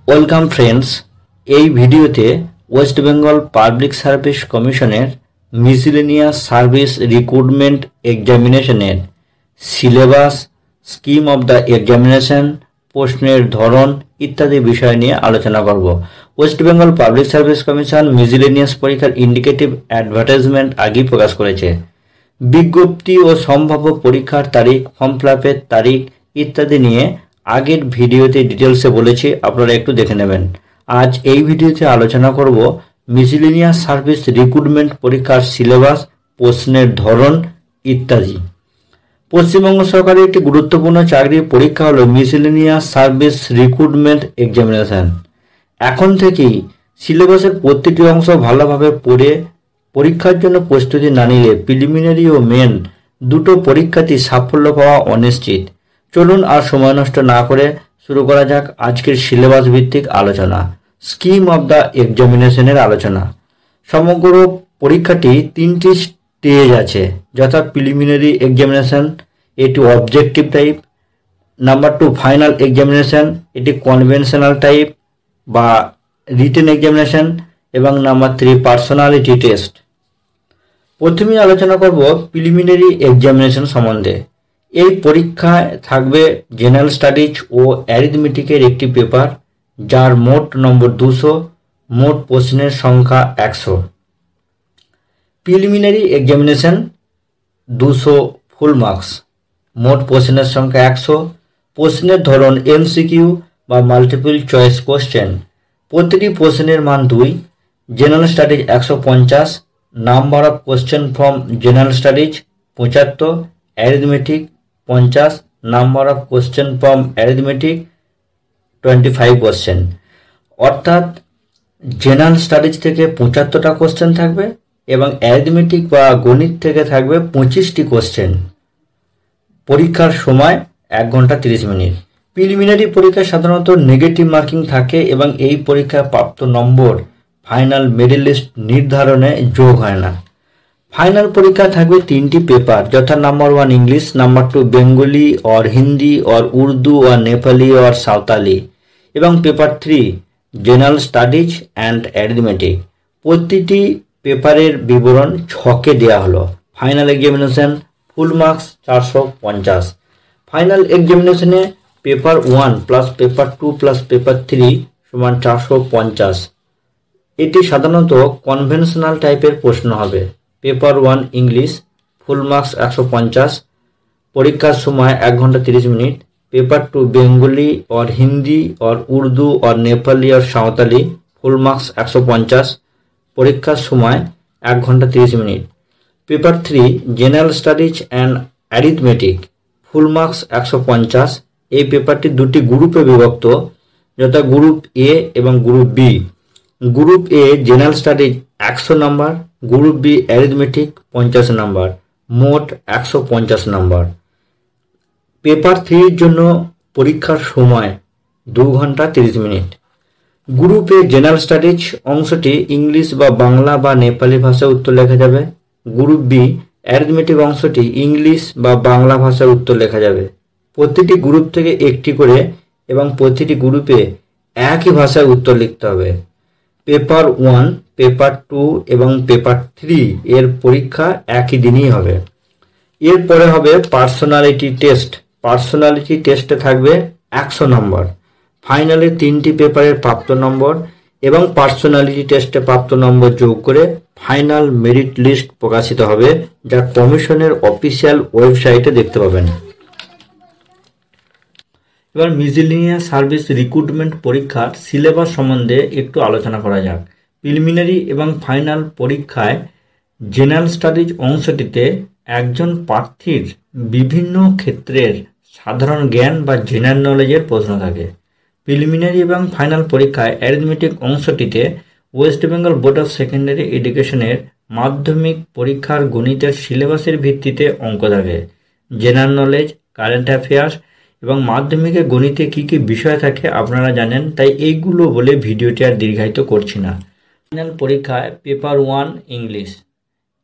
Welcome friends, এই ভিডিওতে West Bengal public service কমিশনের মিসেলেনিয়াস সার্ভিস রিক্রুটমেন্ট এক্সামিনেশনের syllabus, scheme of the examination, প্রশ্নের ধরন ইত্যাদি বিষয় নিয়ে আলোচনা করব। West Bengal public service commission miscellaneous পরীক্ষার ইন্ডিকেটিভ অ্যাডভার্টাইজমেন্ট আগেই প্রকাশ করেছে। বিজ্ঞপ্তি ও সম্ভাব্য পরীক্ষার তারিখ, ফর্ম ফিলআপের তারিখ ইত্যাদি নিয়ে আগের ভিডিওতে ডিটেলসে বলেছি, আপনারা একটু দেখে নেবেন। আজ এই ভিডিওতে আলোচনা করব মিসেলেনিয়াস সার্ভিস রিক্রুটমেন্ট পরীক্ষার সিলেবাস, প্রশ্নের ধরন ইত্যাদি। পশ্চিমবঙ্গ সরকারের একটি গুরুত্বপূর্ণ চাকরির পরীক্ষা হলো মিসেলেনিয়াস সার্ভিস রিক্রুটমেন্ট এক্সামিনেশন। এখন থেকেই সিলেবাসের প্রতিটি অংশ ভালোভাবে পড়ে পরীক্ষার জন্য প্রস্তুতি না নিলে প্রিলিমিনারি ও মেন দুটো পরীক্ষাতেই সাফল্য পাওয়া অনিশ্চিত। চলুন আর সময় নষ্ট না করে শুরু করা যাক আজকের সিলেবাস ভিত্তিক আলোচনা। স্কিম অফ দ্য এক্সামিনেশনের আলোচনা। সমগ্র পরীক্ষাটি তিনটি স্টেজ আছে, যথা প্রিলিমিনারি এক্সামিনেশন, এটি objective type. Number 2 final examination, এটি কনভেনশনাল টাইপ বা রিটেন এক্সামিনেশন, এবং নাম্বার 3 পার্সোনালিটি টেস্ট। প্রথমেই আলোচনা করব প্রিলিমিনারি এক্সামিনেশন সম্বন্ধে। এই পরীক্ষায় থাকবে জেনারেল স্টাডিজ ও অ্যারিথমেটিকের একটি পেপার, যার মোট নম্বর 200, মোট প্রশ্নের সংখ্যা 100। প্রিলিমিনারি এক্সামিনেশন 200 ফুল মার্কস, মোট প্রশ্নের সংখ্যা 100। প্রশ্নের ধরন এমসিকিউ বা মাল্টিপল চয়েস কোশ্চেন। প্রতিটি প্রশ্নের মান 2। General studies 150, number of question from general studies 75, arithmetic 50, number of question from arithmetic 25 question. অর্থাৎ জেনারেল স্টাডিজ থেকে 75টা কোশ্চেন থাকবে এবং অ্যারিথমেটিক বা গণিত থেকে থাকবে 25টি কোশ্চেন। পরীক্ষার সময় 1 ঘন্টা 30 মিনিট। প্রিলিমিনারি পরীক্ষায় সাধারণত নেগেটিভ মার্কিং থাকে এবং এই পরীক্ষায় প্রাপ্ত নম্বর ফাইনাল মেরিট লিস্ট নির্ধারণে যোগ হয় না। ফাইনাল পরীক্ষা থাকবে 3টি পেপার, যথা number 1 English, number 2 Bengali or Hindi or Urdu or Nepali or Santali, এবং paper 3 general studies and arithmetic. প্রতিটি পেপারের বিবরণ ছকে দেওয়া হলো। Final examination full marks 450। Final এক্সামিনেশনে paper 1 plus paper 2 plus paper 3 সমান 450। এটি সাধারণত কনভেনশনাল টাইপের প্রশ্ন হবে। পেপার 1 ইংলিশ ফুল মার্কস 150, পরীক্ষার সময় 1 ঘন্টা 30 minute. Paper 2 Bengali or Hindi or Urdu or Nepali or Santali full marks 150, পরীক্ষার সময় 1 ঘন্টা 30 minute. Paper 3 general studies and arithmetic full marks 150। এই পেপারটি দুটি গ্রুপে বিভক্ত, যথা গ্রুপ এ এবং group B. Group A general studies 100 নম্বর, গ্রুপ বি অ্যারিথমেটিক 50 নম্বর, মোট 150 নম্বর। পেপার 3 এর জন্য পরীক্ষার সময় 2 ঘন্টা 30 minute. Group A general studies অংশটি ইংলিশ বা বাংলা বা নেপালি ভাষায় উত্তর লেখা যাবে। গ্রুপ বি অ্যারিথমেটিক অংশটি ইংলিশ বা বাংলা ভাষায় উত্তর লেখা যাবে। প্রতিটি গ্রুপ থেকে একটি করে এবং প্রতিটি গ্রুপে একই ভাষায় উত্তর লিখতে হবে। পেপার 1, পেপার 2 এবং পেপার 3 এর পরীক্ষা একই দিনই হবে। এরপরে হবে পার্সোনালিটি টেস্ট। পার্সোনালিটি টেস্টে থাকবে 100 নম্বর। ফাইনালে 3টি পেপারের প্রাপ্ত নম্বর এবং পার্সোনালিটি টেস্টে প্রাপ্ত নম্বর যোগ করে ফাইনাল মেরিট লিস্ট প্রকাশিত হবে, যা কমিশনের অফিসিয়াল ওয়েবসাইটে দেখতে পাবেন। এবার মিসেলেনিয়াস সার্ভিস রিক্রুটমেন্ট পরীক্ষার সিলেবাস সম্বন্ধে একটু আলোচনা করা যাক। প্রিলিমিনারি এবং ফাইনাল পরীক্ষায় জেনারেল স্টাডিজ অংশটিতে একজন প্রার্থীর বিভিন্ন ক্ষেত্রের সাধারণ জ্ঞান বা জেনারেল নলেজের প্রশ্ন থাকে। প্রিলিমিনারি এবং ফাইনাল পরীক্ষায় অ্যারিথমেটিক অংশটিতে West Bengal board of secondary এডুকেশনের মাধ্যমিক পরীক্ষার গণিতের সিলেবাসের ভিত্তিতে অঙ্ক থাকে। জেনারেল নলেজ, কারেন্ট অ্যাফেয়ার্স এবং মাধ্যমিকে গণিতে কী কী বিষয় থাকে আপনারা জানেন, তাই এইগুলো বলে ভিডিওটি আর দীর্ঘায়িত করছি না। ফাইনাল পরীক্ষায় পেপার 1 ইংলিশ,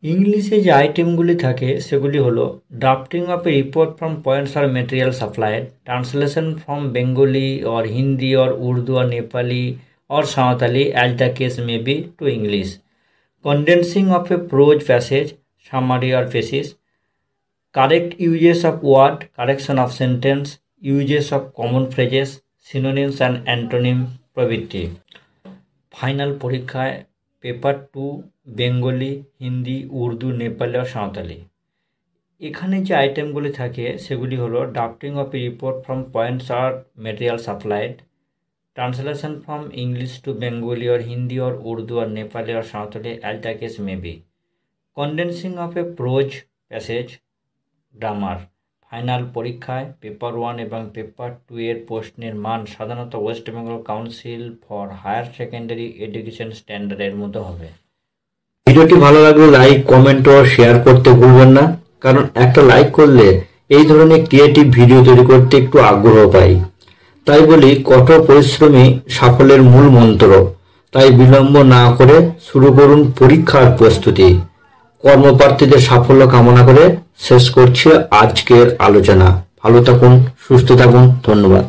ইংলিশে যে আইটেমগুলি থাকে সেগুলি হলো drafting of a report from points আর material supplied, translation from Bengali or Hindi or Urdu or Nepali or Santali as the case may be to English, condensing of a prose passage, summary or thesis, correct uses of word, correction of sentence, uses of common phrases, synonyms and antonym প্রভৃতি। Final পরীক্ষায় paper 2 Bengali, Hindi, Urdu, Nepali ও সাঁওতালি। এখানে যে আইটেমগুলি থাকে সেগুলি হলো drafting of a report from points আর material supplied, translation from English to Bengali or Hindi or Urdu or Nepali or Santali as the case may be, condensing of a prose passage, grammar। Final পরীক্ষায় paper 1 এবং paper 2 এর প্রশ্নের মান সাধারণত West Bengal council for higher secondary education স্ট্যান্ডার্ডের মতো হবে। ভিডিওটি ভালো লাগলে লাইক, কমেন্ট ও শেয়ার করতে ভুলবেন না, কারণ একটা লাইক করলে এই ধরনের ক্রিয়েটিভ ভিডিও তৈরি করতে একটু আগ্রহ পাই। তাই বলি, কঠোর পরিশ্রমী সাফল্যের মূল মন্ত্র। তাই বিলম্ব না করে শুরু করুন পরীক্ষার প্রস্তুতি। কর্মপ্রার্থীদের সাফল্য কামনা করে শেষ করছি আজকের আলোচনা। ভালো থাকুন, সুস্থ থাকুন, ধন্যবাদ।